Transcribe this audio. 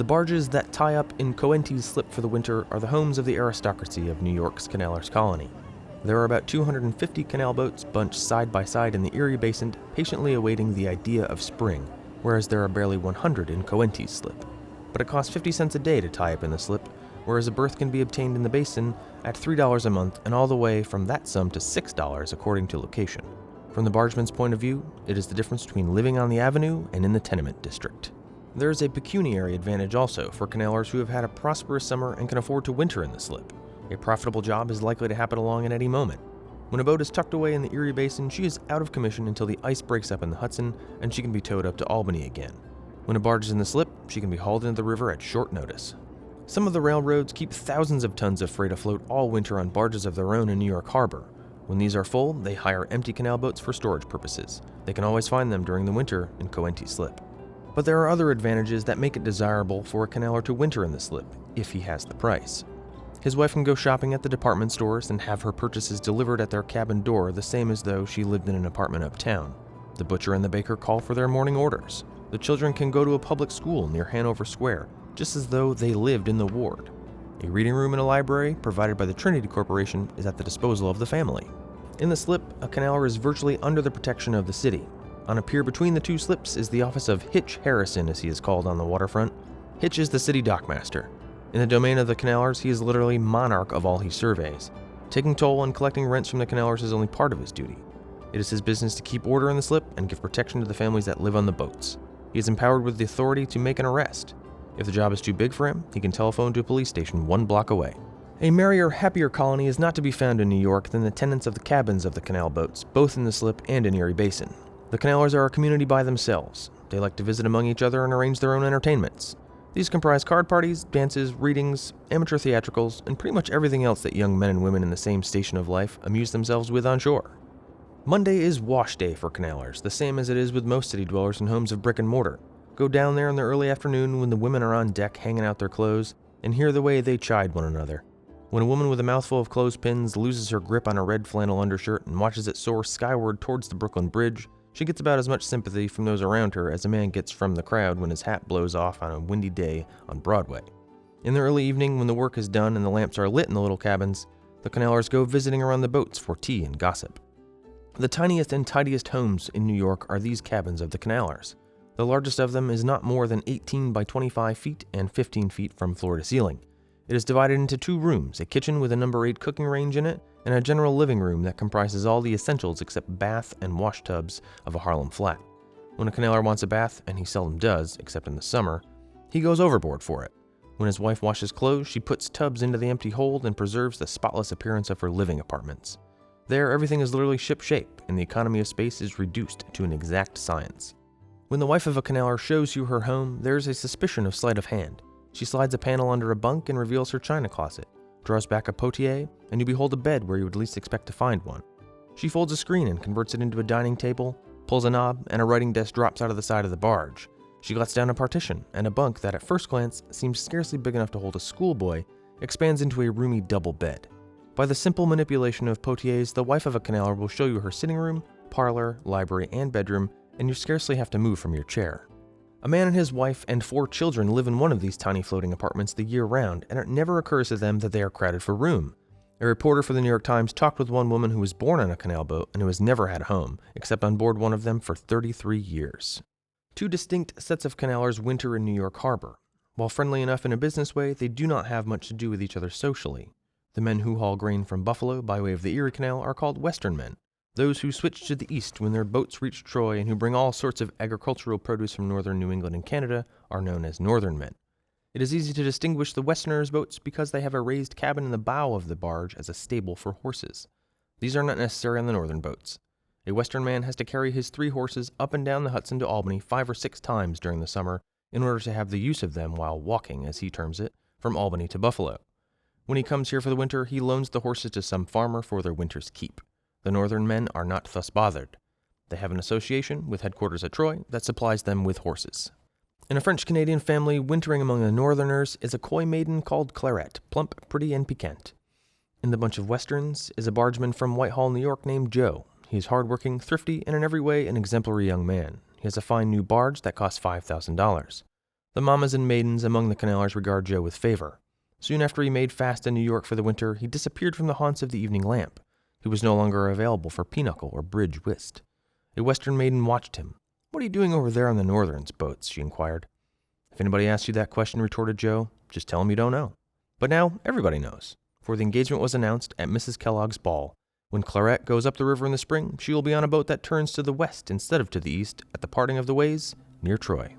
The barges that tie up in Coenties Slip for the winter are the homes of the aristocracy of New York's Canalers colony. There are about 250 canal boats bunched side by side in the Erie Basin, patiently awaiting the idea of spring, whereas there are barely 100 in Coenties Slip. But it costs 50 cents a day to tie up in the slip, whereas a berth can be obtained in the basin at $3 a month and all the way from that sum to $6 according to location. From the bargeman's point of view, it is the difference between living on the avenue and in the tenement district. There is a pecuniary advantage also for canalers who have had a prosperous summer and can afford to winter in the slip. A profitable job is likely to happen along at any moment. When a boat is tucked away in the Erie Basin, she is out of commission until the ice breaks up in the Hudson and she can be towed up to Albany again. When a barge is in the slip, she can be hauled into the river at short notice. Some of the railroads keep thousands of tons of freight afloat all winter on barges of their own in New York Harbor. When these are full, they hire empty canal boats for storage purposes. They can always find them during the winter in Coenties Slip. But there are other advantages that make it desirable for a canaler to winter in the slip, if he has the price. His wife can go shopping at the department stores and have her purchases delivered at their cabin door the same as though she lived in an apartment uptown. The butcher and the baker call for their morning orders. The children can go to a public school near Hanover Square, just as though they lived in the ward. A reading room and a library, provided by the Trinity Corporation, is at the disposal of the family. In the slip, a canaler is virtually under the protection of the city. On a pier between the two slips is the office of Hitch Harrison, as he is called on the waterfront. Hitch is the city dockmaster. In the domain of the canalers, he is literally monarch of all he surveys. Taking toll and collecting rents from the canalers is only part of his duty. It is his business to keep order in the slip and give protection to the families that live on the boats. He is empowered with the authority to make an arrest. If the job is too big for him, he can telephone to a police station 1 block away. A merrier, happier colony is not to be found in New York than the tenants of the cabins of the canal boats, both in the slip and in Erie Basin. The canalers are a community by themselves. They like to visit among each other and arrange their own entertainments. These comprise card parties, dances, readings, amateur theatricals, and pretty much everything else that young men and women in the same station of life amuse themselves with on shore. Monday is wash day for canalers, the same as it is with most city dwellers in homes of brick and mortar. Go down there in the early afternoon when the women are on deck hanging out their clothes, and hear the way they chide one another. When a woman with a mouthful of clothespins loses her grip on a red flannel undershirt and watches it soar skyward towards the Brooklyn Bridge, she gets about as much sympathy from those around her as a man gets from the crowd when his hat blows off on a windy day on Broadway. In the early evening, when the work is done and the lamps are lit in the little cabins, the canalers go visiting around the boats for tea and gossip. The tiniest and tidiest homes in New York are these cabins of the canalers. The largest of them is not more than 18 by 25 feet and 15 feet from floor to ceiling. It is divided into 2 rooms, a kitchen with a number 8 cooking range in it, and a general living room that comprises all the essentials except bath and wash tubs of a Harlem flat. When a canaler wants a bath, and he seldom does, except in the summer, he goes overboard for it. When his wife washes clothes, she puts tubs into the empty hold and preserves the spotless appearance of her living apartments. There, everything is literally ship-shape, and the economy of space is reduced to an exact science. When the wife of a canaler shows you her home, there is a suspicion of sleight of hand. She slides a panel under a bunk and reveals her china closet, draws back a portiere, and you behold a bed where you would least expect to find one. She folds a screen and converts it into a dining table, pulls a knob, and a writing desk drops out of the side of the barge. She lets down a partition, and a bunk that at first glance seems scarcely big enough to hold a schoolboy expands into a roomy double bed. By the simple manipulation of portieres, the wife of a canaler will show you her sitting room, parlor, library, and bedroom, and you scarcely have to move from your chair. A man and his wife and 4 children live in one of these tiny floating apartments the year round, and it never occurs to them that they are crowded for room. A reporter for the New York Times talked with one woman who was born on a canal boat and who has never had a home, except on board one of them for 33 years. 2 distinct sets of canalers winter in New York Harbor. While friendly enough in a business way, they do not have much to do with each other socially. The men who haul grain from Buffalo by way of the Erie Canal are called Western men. Those who switch to the east when their boats reach Troy and who bring all sorts of agricultural produce from northern New England and Canada are known as Northern men. It is easy to distinguish the Westerners' boats because they have a raised cabin in the bow of the barge as a stable for horses. These are not necessary on the northern boats. A Western man has to carry his 3 horses up and down the Hudson to Albany 5 or 6 times during the summer in order to have the use of them while walking, as he terms it, from Albany to Buffalo. When he comes here for the winter, he loans the horses to some farmer for their winter's keep. The northern men are not thus bothered. They have an association, with headquarters at Troy, that supplies them with horses. In a French-Canadian family, wintering among the northerners is a coy maiden called Clarette, plump, pretty, and piquant. In the bunch of westerns is a bargeman from Whitehall, New York, named Joe. He is hardworking, thrifty, and in every way an exemplary young man. He has a fine new barge that costs $5,000. The mamas and maidens among the Canalers regard Joe with favor. Soon after he made fast in New York for the winter, he disappeared from the haunts of the evening lamp. He was no longer available for pinochle or bridge whist. A Western maiden watched him. "What are you doing over there on the Northern's boats?" she inquired. "If anybody asks you that question," retorted Joe, "just tell them you don't know." But now everybody knows, for the engagement was announced at Mrs. Kellogg's ball. When Clarette goes up the river in the spring, she will be on a boat that turns to the west instead of to the east at the parting of the ways near Troy.